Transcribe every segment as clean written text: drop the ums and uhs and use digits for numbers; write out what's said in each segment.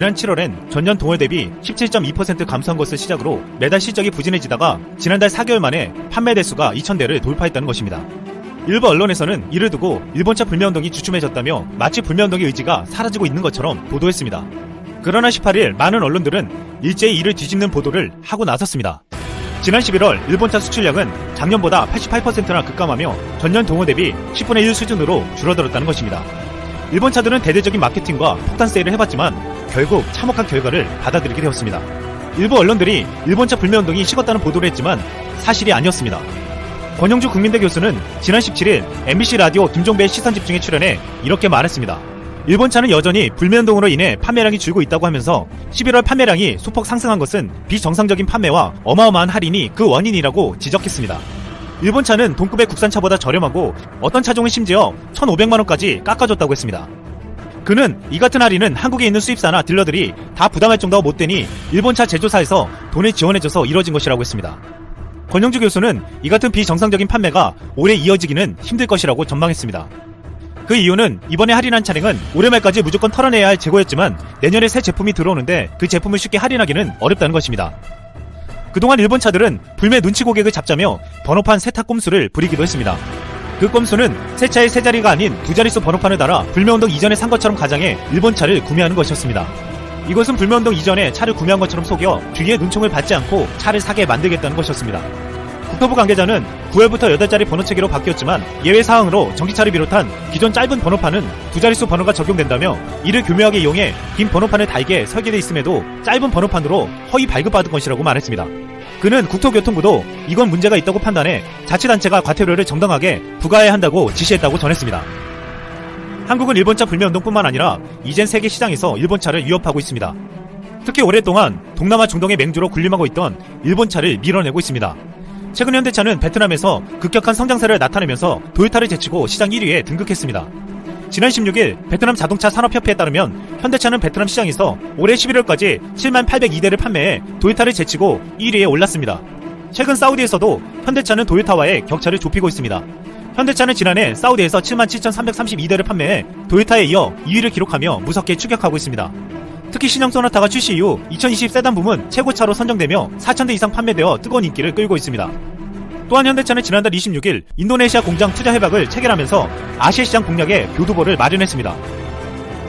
지난 7월엔 전년 동월 대비 17.2% 감소한 것을 시작으로 매달 실적이 부진해지다가 지난달 4개월 만에 판매 대수가 2,000대를 돌파했다는 것입니다. 일부 언론에서는 이를 두고 일본차 불매운동이 주춤해졌다며 마치 불매운동의 의지가 사라지고 있는 것처럼 보도했습니다. 그러나 18일 많은 언론들은 일제히 이를 뒤집는 보도를 하고 나섰습니다. 지난 11월 일본차 수출량은 작년보다 88%나 급감하며 전년 동월 대비 10분의 1 수준으로 줄어들었다는 것입니다. 일본차들은 대대적인 마케팅과 폭탄 세일을 해봤지만 결국 참혹한 결과를 받아들이게 되었습니다. 일부 언론들이 일본차 불매운동이 식었다는 보도를 했지만 사실이 아니었습니다. 권영주 국민대 교수는 지난 17일 MBC 라디오 김종배의 시선집중에 출연해 이렇게 말했습니다. 일본차는 여전히 불매운동으로 인해 판매량이 줄고 있다고 하면서 11월 판매량이 소폭 상승한 것은 비정상적인 판매와 어마어마한 할인이 그 원인이라고 지적했습니다. 일본차는 동급의 국산차보다 저렴하고 어떤 차종은 심지어 1,500만원까지 깎아줬다고 했습니다. 그는 이 같은 할인은 한국에 있는 수입사나 딜러들이 다 부담할 정도가 못되니 일본차 제조사에서 돈을 지원해줘서 이뤄진 것이라고 했습니다. 권영주 교수는 이 같은 비정상적인 판매가 오래 이어지기는 힘들 것이라고 전망했습니다. 그 이유는 이번에 할인한 차량은 올해 말까지 무조건 털어내야 할 재고였지만 내년에 새 제품이 들어오는데 그 제품을 쉽게 할인하기는 어렵다는 것입니다. 그동안 일본 차들은 불매 눈치 고객을 잡자며 번호판 세탁 꼼수를 부리기도 했습니다. 그 꼼수는 새 차의 세 자리가 아닌 두 자릿수 번호판을 달아 불매운동 이전에 산 것처럼 가장해 일본 차를 구매하는 것이었습니다. 이것은 불매운동 이전에 차를 구매한 것처럼 속여 뒤에 눈총을 받지 않고 차를 사게 만들겠다는 것이었습니다. 국토부 관계자는 9월부터 8자리 번호체계로 바뀌었지만 예외 사항으로 전기차를 비롯한 기존 짧은 번호판은 두 자릿수 번호가 적용된다며 이를 교묘하게 이용해 긴 번호판을 달게 설계되어 있음에도 짧은 번호판으로 허위 발급받은 것이라고 말했습니다. 그는 국토교통부도 이건 문제가 있다고 판단해 자치단체가 과태료를 정당하게 부과해야 한다고 지시했다고 전했습니다. 한국은 일본차 불매운동뿐만 아니라 이젠 세계 시장에서 일본차를 위협하고 있습니다. 특히 오랫동안 동남아 중동의 맹주로 군림하고 있던 일본차를 밀어내고 있습니다. 최근 현대차는 베트남에서 급격한 성장세를 나타내면서 도요타를 제치고 시장 1위에 등극했습니다. 지난 16일 베트남 자동차 산업협회에 따르면 현대차는 베트남 시장에서 올해 11월까지 7802대를 판매해 도요타를 제치고 1위에 올랐습니다. 최근 사우디에서도 현대차는 도요타와의 격차를 좁히고 있습니다. 현대차는 지난해 사우디에서 77,332대를 판매해 도요타에 이어 2위를 기록하며 무섭게 추격하고 있습니다. 특히 신형 소나타가 출시 이후 2020 세단 부문 최고차로 선정되며 4,000대 이상 판매되어 뜨거운 인기를 끌고 있습니다. 또한 현대차는 지난달 26일 인도네시아 공장 투자 협약을 체결하면서 아시아 시장 공략에 교두보를 마련했습니다.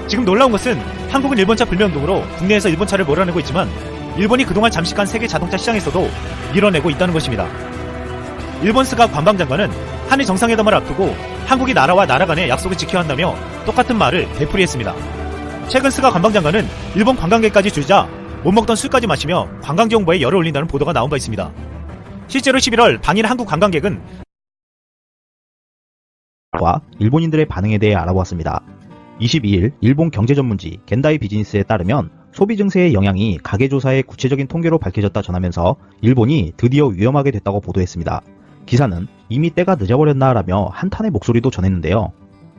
지금 놀라운 것은 한국은 일본차 불매운동으로 국내에서 일본차를 몰아내고 있지만 일본이 그동안 잠식한 세계 자동차 시장에서도 밀어내고 있다는 것입니다. 일본 스가 관방장관은 한일 정상회담을 앞두고 한국이 나라와 나라 간의 약속을 지켜야 한다며 똑같은 말을 되풀이했습니다. 최근 스가 관방장관은 일본 관광객까지 줄자 못 먹던 술까지 마시며 관광지 홍보에 열을 올린다는 보도가 나온 바 있습니다. 실제로 11월 방일 한국 관광객은 일본인들의 반응에 대해 알아보았습니다. 22일 일본 경제전문지 겐다이 비즈니스에 따르면 소비 증세의 영향이 가계조사의 구체적인 통계로 밝혀졌다 전하면서 일본이 드디어 위험하게 됐다고 보도했습니다. 기사는 이미 때가 늦어버렸나라며 한탄의 목소리도 전했는데요.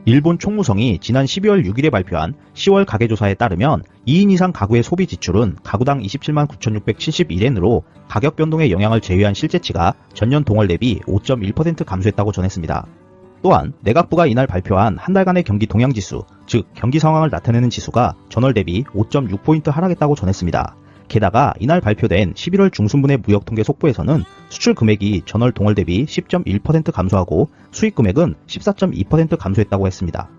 일본 총무성이 지난 12월 6일에 발표한 10월 가계조사에 따르면 2인 이상 가구의 소비 지출은 가구당 27만 9,671엔으로 가격 변동의 영향을 제외한 실제치가 전년 동월 대비 5.1% 감소했다고 전했습니다. 또한 내각부가 이날 발표한 한 달간의 경기 동향지수, 즉 경기 상황을 나타내는 지수가 전월 대비 5.6포인트 하락했다고 전했습니다. 게다가 이날 발표된 11월 중순분의 무역통계 속보에서는 수출 금액이 전월 동월 대비 10.1% 감소하고 수입 금액은 14.2% 감소했다고 했습니다.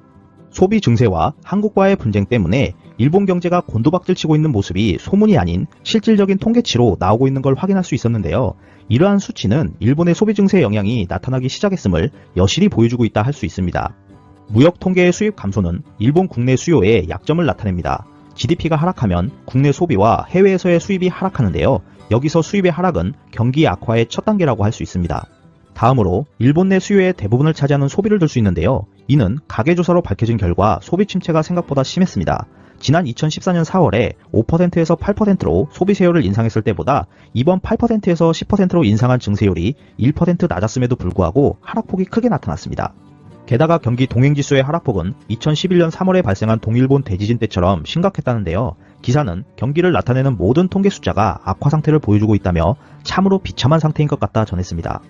소비 증세와 한국과의 분쟁 때문에 일본 경제가 곤두박질치고 있는 모습이 소문이 아닌 실질적인 통계치로 나오고 있는 걸 확인할 수 있었는데요. 이러한 수치는 일본의 소비 증세 영향이 나타나기 시작했음을 여실히 보여주고 있다 할 수 있습니다. 무역 통계의 수입 감소는 일본 국내 수요에 약점을 나타냅니다. GDP가 하락하면 국내 소비와 해외에서의 수입이 하락하는데요. 여기서 수입의 하락은 경기 악화의 첫 단계라고 할 수 있습니다. 다음으로 일본 내 수요의 대부분을 차지하는 소비를 들 수 있는데요. 이는 가계조사로 밝혀진 결과 소비 침체가 생각보다 심했습니다. 지난 2014년 4월에 5%에서 8%로 소비세율을 인상했을 때보다 이번 8%에서 10%로 인상한 증세율이 1% 낮았음에도 불구하고 하락폭이 크게 나타났습니다. 게다가 경기 동행지수의 하락폭은 2011년 3월에 발생한 동일본 대지진 때처럼 심각했다는데요. 기사는 경기를 나타내는 모든 통계 숫자가 악화 상태를 보여주고 있다며 참으로 비참한 상태인 것 같다 전했습니다.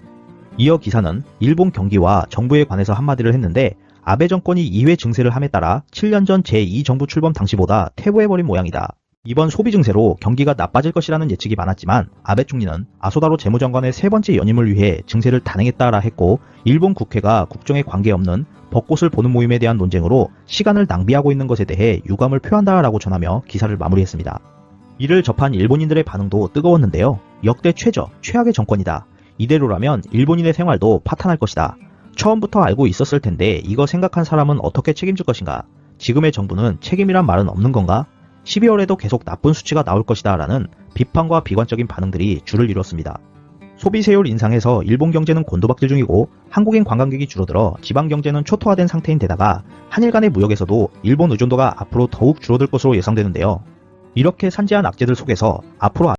이어 기사는 일본 경기와 정부에 관해서 한마디를 했는데 아베 정권이 2회 증세를 함에 따라 7년 전 제2정부 출범 당시보다 퇴보해버린 모양이다. 이번 소비 증세로 경기가 나빠질 것이라는 예측이 많았지만 아베 총리는 아소다로 재무장관의 세 번째 연임을 위해 증세를 단행했다라 했고, 일본 국회가 국정에 관계없는 벚꽃을 보는 모임에 대한 논쟁으로 시간을 낭비하고 있는 것에 대해 유감을 표한다라고 전하며 기사를 마무리했습니다. 이를 접한 일본인들의 반응도 뜨거웠는데요. 역대 최악의 정권이다. 이대로라면 일본인의 생활도 파탄할 것이다. 처음부터 알고 있었을 텐데 이거 생각한 사람은 어떻게 책임질 것인가? 지금의 정부는 책임이란 말은 없는 건가? 12월에도 계속 나쁜 수치가 나올 것이다 라는 비판과 비관적인 반응들이 줄을 이뤘습니다. 소비세율 인상에서 일본 경제는 곤두박질 중이고 한국인 관광객이 줄어들어 지방 경제는 초토화된 상태인데다가 한일 간의 무역에서도 일본 의존도가 앞으로 더욱 줄어들 것으로 예상되는데요. 이렇게 산재한 악재들 속에서 앞으로